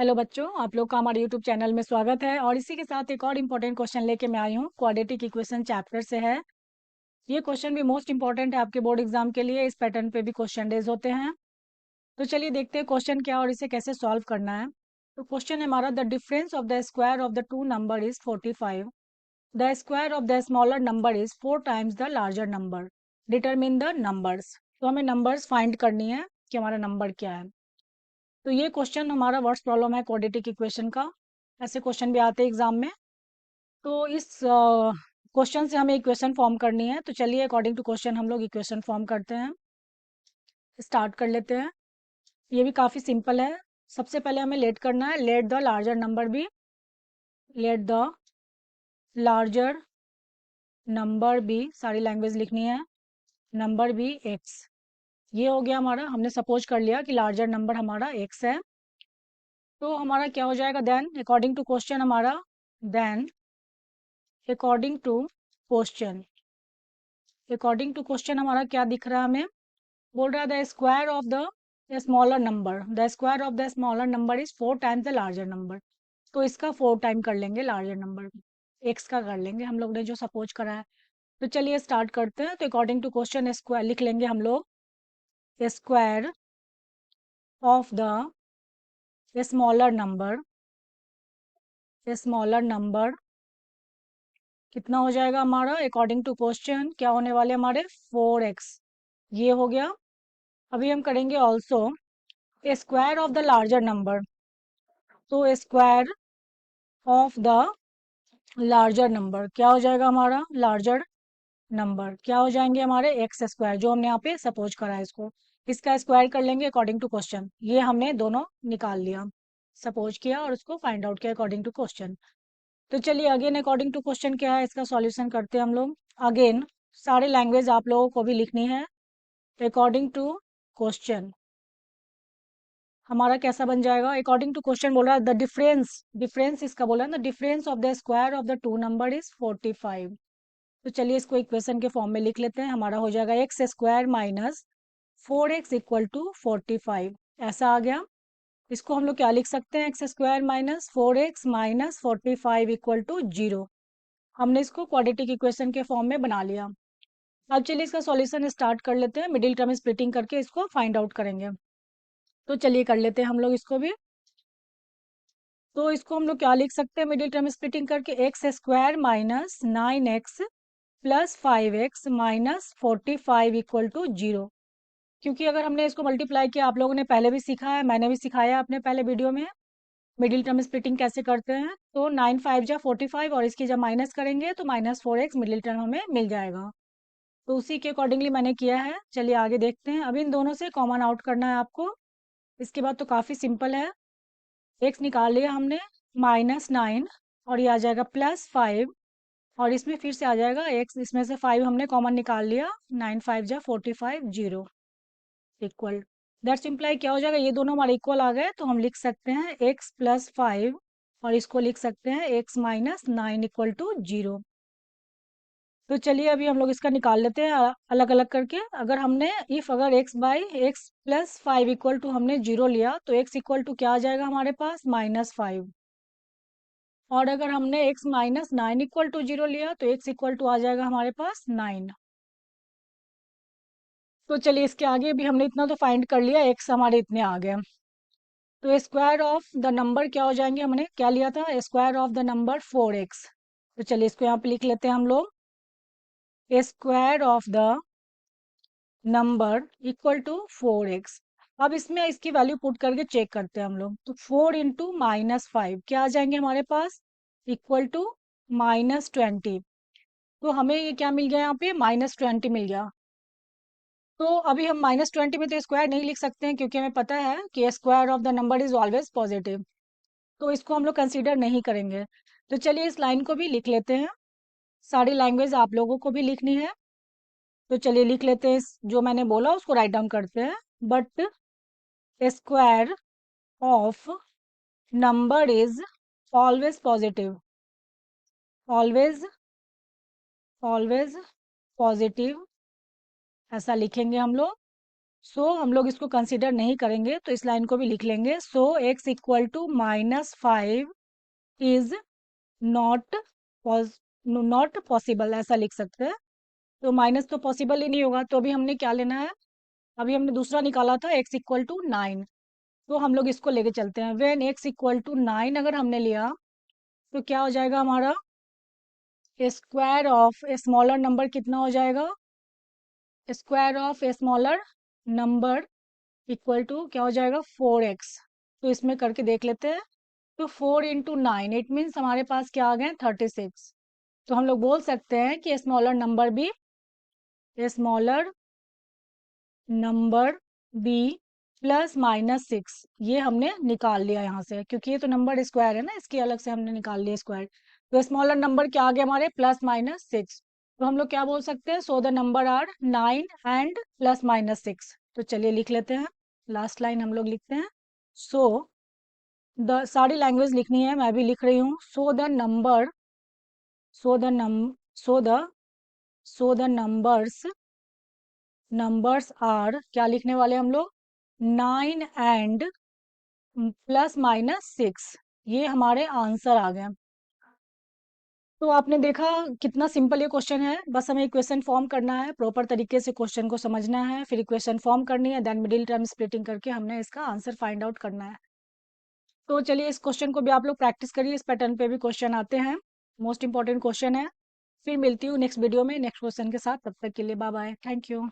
Hello बच्चों, आप लोग का हमारे यूट्यूब चैनल में स्वागत है। और इसी के साथ एक और इम्पोर्टेंट क्वेश्चन लेके मैं आई हूँ, क्वाड्रेटिक इक्वेशन चैप्टर से है। ये क्वेश्चन भी मोस्ट इंपॉर्टेंट है आपके बोर्ड एग्जाम के लिए। इस पैटर्न पे भी क्वेश्चन रेज होते हैं। तो चलिए देखते हैं क्वेश्चन क्या और इसे कैसे सॉल्व करना है। तो क्वेश्चन है हमारा, the difference of the square of the two number is 45। The square of the smaller number is 4 times the larger number. Determine the numbers. तो हमें नंबर्स फाइंड करनी है कि हमारा नंबर क्या है। तो ये क्वेश्चन हमारा वर्ड्स प्रॉब्लम है क्वाड्रेटिक इक्वेशन का। ऐसे क्वेश्चन भी आते हैं एग्जाम में। तो इस क्वेश्चन से हमें इक्वेशन फॉर्म करनी है। तो चलिए अकॉर्डिंग टू क्वेश्चन हम लोग इक्वेशन फॉर्म करते हैं। स्टार्ट कर लेते हैं। ये भी काफ़ी सिंपल है। सबसे पहले हमें लेट करना है, let the larger number b, let the larger number b, सारी लैंग्वेज लिखनी है, नंबर बी एक्स। ये हो गया हमारा, हमने सपोज कर लिया कि लार्जर नंबर हमारा एक्स है। तो हमारा क्या हो जाएगा देन, अकॉर्डिंग टू क्वेश्चन हमारा, then according to question, according to question हमारा क्या दिख रहा है हमें। बोल रहा है the square of the smaller number, the square of the smaller number is 4 times the larger number. तो इसका 4 टाइम कर लेंगे लार्जर नंबर, एक्स का कर लेंगे हम लोग ने जो सपोज करा है। तो चलिए स्टार्ट करते हैं। तो अकॉर्डिंग टू क्वेश्चन स्क्वायर लिख लेंगे हम लोग, square of the smaller number, smaller number कितना हो जाएगा हमारा, अकॉर्डिंग टू क्वेश्चन क्या होने वाले हमारे 4x। ये हो गया। अभी हम करेंगे also square of the larger number. तो square of the larger number क्या हो जाएगा हमारा, लार्जर नंबर क्या हो जाएंगे हमारे एक्स स्क्वायर, जो हमने यहाँ पे सपोज करा है इसको, इसका स्क्वायर कर लेंगे अकॉर्डिंग टू क्वेश्चन। ये हमने दोनों निकाल लिया, सपोज किया और उसको फाइंड आउट किया अकॉर्डिंग टू क्वेश्चन। तो चलिए अगेन अकॉर्डिंग टू क्वेश्चन क्या है, इसका सॉल्यूशन करते हैं हम लोग। अगेन सारी लैंग्वेज आप लोगों को भी लिखनी है। अकॉर्डिंग टू क्वेश्चन हमारा कैसा बन जाएगा, अकॉर्डिंग टू क्वेश्चन बोल रहा है द डिफरेंस, डिफरेंस इसका बोला है ना, difference of the square of the two number is 45। तो चलिए इसको इक्वेशन के फॉर्म में लिख लेते हैं। हमारा हो जाएगा x square minus 4x equal to 45। ऐसा आ गया। इसको हम लोग क्या लिख सकते हैं, x square minus 4x minus 45 equal to 0। हमने इसको क्वाड्रेटिक इक्वेशन के फॉर्म में बना लिया। अब चलिए इसका सॉल्यूशन स्टार्ट कर लेते हैं, मिडिल टर्म स्प्लिटिंग करके इसको फाइंड आउट करेंगे। तो चलिए कर लेते हैं हम लोग इसको भी। तो इसको हम लोग क्या लिख सकते हैं मिडिल टर्म स्प्लिटिंग करके, x square minus 9x plus 5x minus 45 equal to 0। क्योंकि अगर हमने इसको मल्टीप्लाई किया, आप लोगों ने पहले भी सीखा है, मैंने भी सिखाया अपने पहले वीडियो में मिडिल टर्म स्प्लिटिंग कैसे करते हैं। तो 9 5 जा 45 और इसकी जब माइनस करेंगे तो माइनस 4x मिडिल टर्म हमें मिल जाएगा। तो उसी के अकॉर्डिंगली मैंने किया है। चलिए आगे देखते हैं। अब इन दोनों से कॉमन आउट करना है आपको। इसके बाद तो काफ़ी सिंपल है। एक्स निकाल लिया हमने, -9 और ये आ जाएगा +5 और इसमें फिर से आ जाएगा एक्स, इसमें से 5 हमने कॉमन निकाल लिया, 9 5 जा 45 0 इक्वल। दैट्स इम्प्लाई क्या हो जाएगा, ये दोनों हमारे इक्वल आ गए तो हम लिख सकते हैं x प्लस 5 और इसको लिख सकते हैं x माइनस 9 इक्वल टू 0। तो चलिए अभी हम लोग इसका निकाल लेते हैं अलग अलग करके। अगर हमने इफ अगर x by x plus 5 equal to हमने 0 लिया तो x इक्वल टू क्या आ जाएगा हमारे पास, -5। और अगर हमने x माइनस 9 इक्वल टू 0 लिया तो x इक्वल टू आ जाएगा हमारे पास 9। तो चलिए इसके आगे भी हमने इतना तो फाइंड कर लिया, x हमारे इतने आ गए। तो स्क्वायर ऑफ द नंबर क्या हो जाएंगे, हमने क्या लिया था, square of the number 4x। तो चलिए इसको यहाँ पे लिख लेते हैं हम लोग, square of the number equal to 4x। अब इसमें इसकी वैल्यू पुट करके चेक करते हैं हम लोग। तो 4 इंटू -5 क्या आ जाएंगे हमारे पास, इक्वल टू -20। तो हमें ये क्या मिल गया यहाँ पे, -20 मिल गया। तो अभी हम -20 में तो स्क्वायर नहीं लिख सकते हैं क्योंकि हमें पता है कि square of the number is always positive. तो इसको हम लोग कंसीडर नहीं करेंगे। तो चलिए इस लाइन को भी लिख लेते हैं। सारी लैंग्वेज आप लोगों को भी लिखनी है। तो चलिए लिख लेते हैं, जो मैंने बोला उसको राइट डाउन करते हैं। But square of number is always positive, always, always positive, ऐसा लिखेंगे हम लोग। सो हम लोग इसको कंसिडर नहीं करेंगे, तो इस लाइन को भी लिख लेंगे। So x equal to -5 is not not possible, ऐसा लिख सकते हैं। तो माइनस तो पॉसिबल ही नहीं होगा, तो अभी हमने क्या लेना है, अभी हमने दूसरा निकाला था x इक्वल टू 9, तो हम लोग इसको लेके चलते हैं। व्हेन x इक्वल टू 9 अगर हमने लिया, तो क्या हो जाएगा हमारा, square of a smaller number कितना हो जाएगा, square of a smaller number equal to क्या हो जाएगा, 4x। तो इसमें करके देख लेते हैं। तो 4 × 9 इट मीन्स हमारे पास क्या आ गए, 36। तो हम लोग बोल सकते हैं कि स्मॉलर नंबर भी, स्मॉलर नंबर बी +/6, ये हमने निकाल लिया यहाँ से, क्योंकि ये तो नंबर स्क्वायर है ना, इसके अलग से हमने निकाल लिया स्क्वायर। तो स्मॉलर नंबर क्या आ गया हमारे, +/6। तो हम लोग क्या बोल सकते हैं, so the number are 9 and +/6। तो चलिए लिख लेते हैं, लास्ट लाइन हम लोग लिखते हैं। सो द, सारी लैंग्वेज लिखनी है, मैं भी लिख रही हूँ। So the number, so the num so the so the numbers are, क्या लिखने वाले हम लोग, 9 एंड +/6, ये हमारे आंसर आ गए। तो आपने देखा कितना सिंपल ये क्वेश्चन है। बस हमें इक्वेशन फॉर्म करना है, प्रॉपर तरीके से क्वेश्चन को समझना है, फिर इक्वेशन फॉर्म करनी है, देन मिडिल टर्म स्प्लिटिंग करके हमने इसका आंसर फाइंड आउट करना है। तो चलिए इस क्वेश्चन को भी आप लोग प्रैक्टिस करिए, इस पैटर्न पे भी क्वेश्चन आते हैं, मोस्ट इंपॉर्टेंट क्वेश्चन है। फिर मिलती हूँ नेक्स्ट वीडियो में नेक्स्ट क्वेश्चन के साथ, तब तक के लिए बाय बाय, थैंक यू।